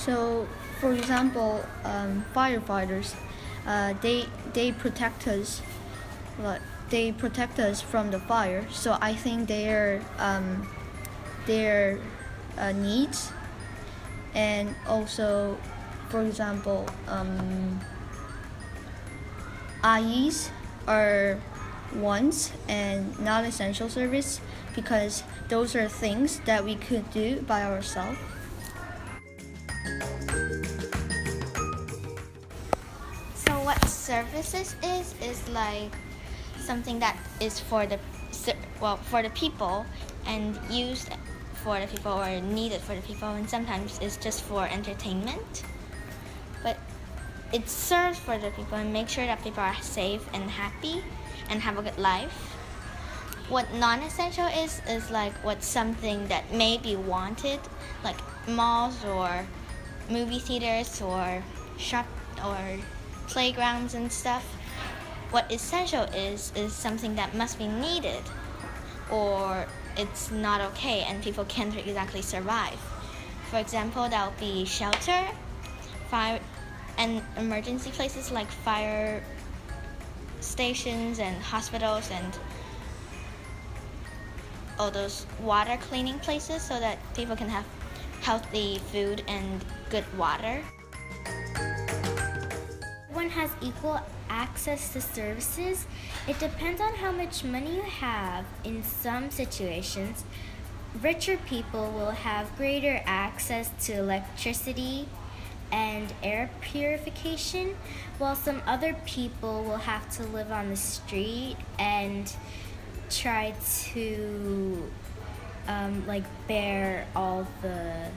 So, for example, firefighters, they protect us, like they protect us from the fire. So I think their needs, and also, for example, IEs are wants and not essential service, because those are things that we could do by ourselves. So what services is like something that is for the people and used for the people or needed for the people, and sometimes it's just for entertainment. But it serves for the people and make sure that people are safe and happy and have a good life. What non-essential is like what's something that may be wanted, like malls or movie theaters or shop or playgrounds and stuff. What essential is something that must be needed, or it's not okay and people can't exactly survive. For example, that would be shelter, fire, and emergency places like fire stations and hospitals and all those water cleaning places so that people can have healthy food and good water. Everyone has equal access to services. It depends on how much money you have. In some situations, richer people will have greater access to electricity and air purification, while some other people will have to live on the street and try to bear all the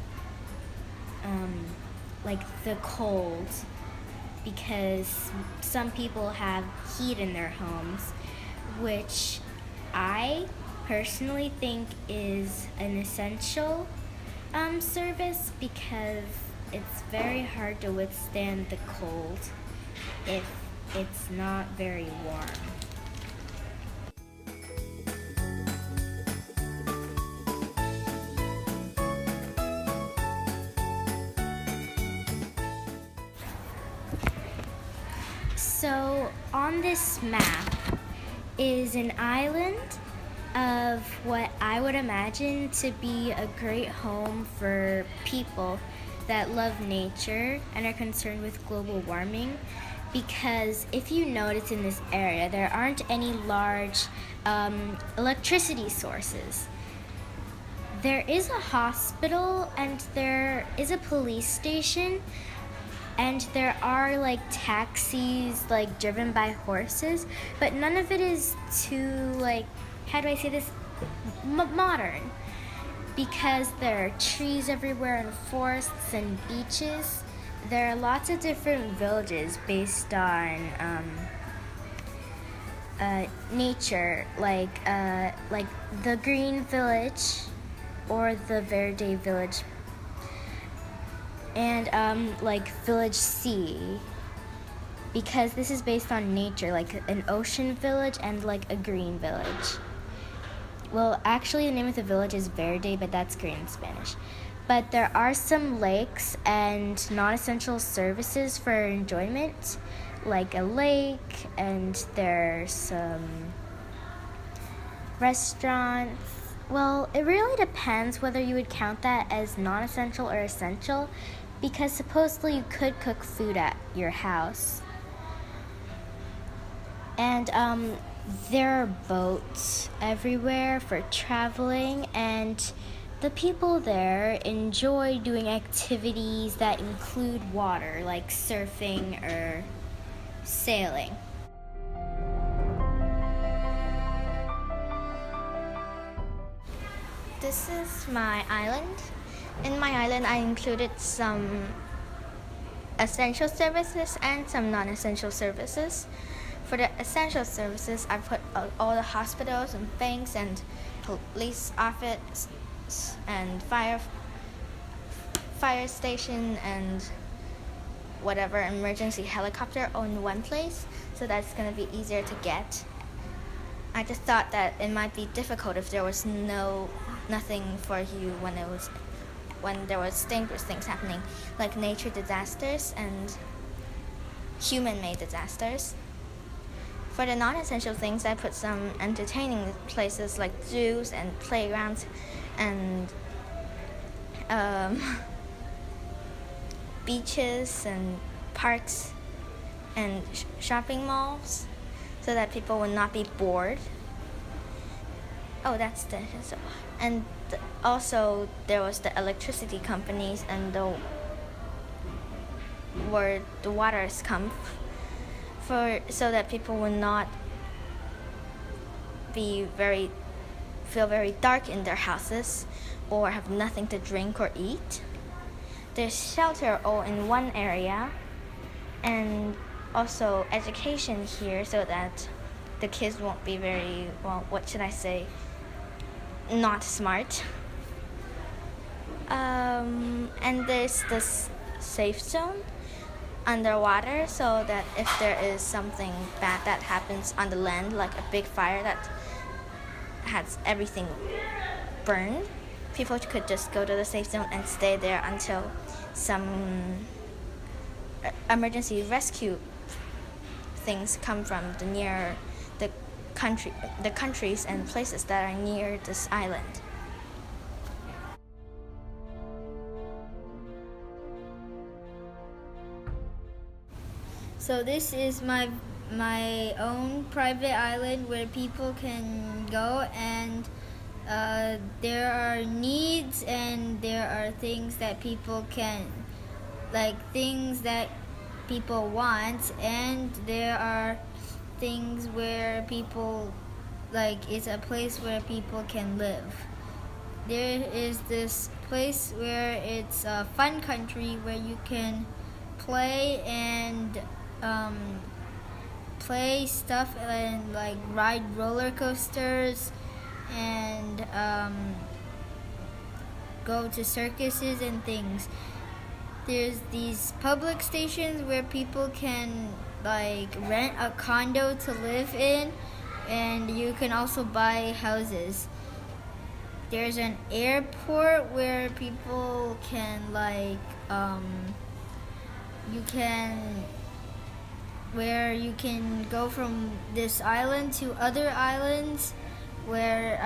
cold, because some people have heat in their homes, which I personally think is an essential service, because it's very hard to withstand the cold if it's not very warm. So on this map is an island of what I would imagine to be a great home for people that love nature and are concerned with global warming, because if you notice in this area, there aren't any large electricity sources. There is a hospital and there is a police station, and there are like taxis like driven by horses, but none of it is too, like, how do I say this, modern, because there are trees everywhere and forests and beaches. There are lots of different villages based on nature, like the Green Village or the Verde Village, and like Village C, because this is based on nature, like an ocean village and like a green village. Well, actually the name of the village is Verde, but that's green in Spanish. But there are some lakes and non-essential services for enjoyment, like a lake, and there's some restaurants. Well, it really depends whether you would count that as non-essential or essential, because supposedly you could cook food at your house. And there are boats everywhere for traveling, and the people there enjoy doing activities that include water, like surfing or sailing. This is my island. In my island, I included some essential services and some non-essential services. For the essential services, I put all the hospitals and banks and police office and fire station and whatever emergency helicopter on one place, so that's going to be easier to get. I just thought that it might be difficult if there was nothing for you when it was when there was dangerous things happening, like nature disasters and human-made disasters. For the non-essential things, I put some entertaining places like zoos and playgrounds and beaches and parks and shopping malls, so that people would not be bored. Oh, that's the and also there was the electricity companies and where the waters come so that people would not feel very dark in their houses or have nothing to drink or eat. There's shelter all in one area, and also education here so that the kids won't be very, not smart. And there's this safe zone underwater, so that if there is something bad that happens on the land, like a big fire that has everything burned, people could just go to the safe zone and stay there until some emergency rescue things come from the countries and places that are near this island. So this is my own private island where people can go, and there are needs and there are things that people want, and there are things where people it's a place where people can live. There is this place where it's a fun country where you can play and play stuff and ride roller coasters and go to circuses and things. There's these public stations where people can rent a condo to live in, and you can also buy houses. There's an airport where people can where you can go from this island to other islands where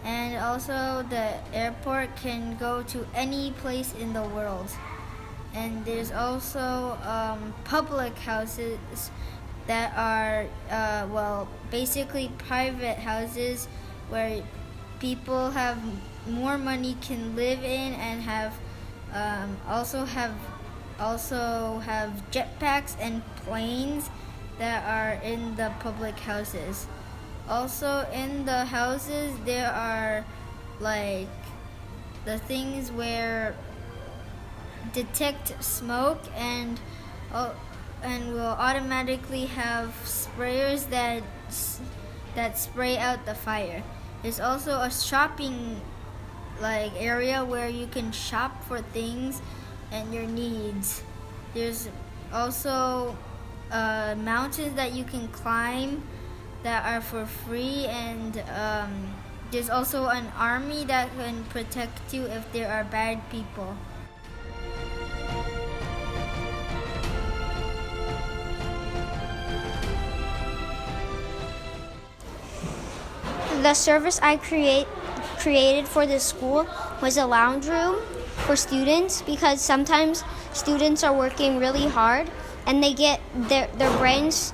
and also the airport can go to any place in the world. And there's also public houses that are basically private houses where people have more money can live in and also have jetpacks and planes that are in the public houses. Also in the houses there are the things where detect smoke and will automatically have sprayers that spray out the fire. There's also a shopping area where you can shop for things and your needs. There's also mountains that you can climb that are for free, and there's also an army that can protect you if there are bad people. The service I created for this school was a lounge room for students, because sometimes students are working really hard and they get their brains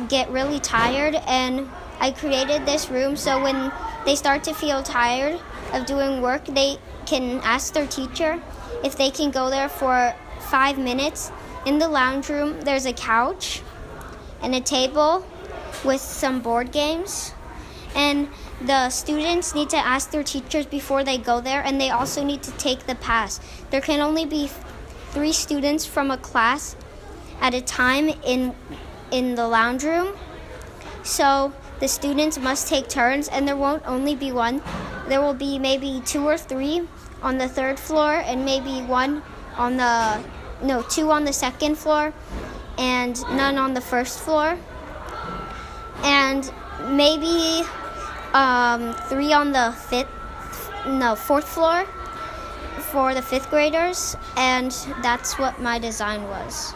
get really tired, and I created this room so when they start to feel tired of doing work, they can ask their teacher if they can go there for 5 minutes. In the lounge room there's a couch and a table with some board games, and the students need to ask their teachers before they go there, and they also need to take the pass. There can only be 3 students from a class at a time in the lounge room, so the students must take turns, and there won't only be one. There will be maybe 2 or 3 on the 3rd floor, and maybe 2 on the 2nd floor, and none on the 1st floor, and maybe 3 on the no, fourth floor for the fifth graders, and that's what my design was.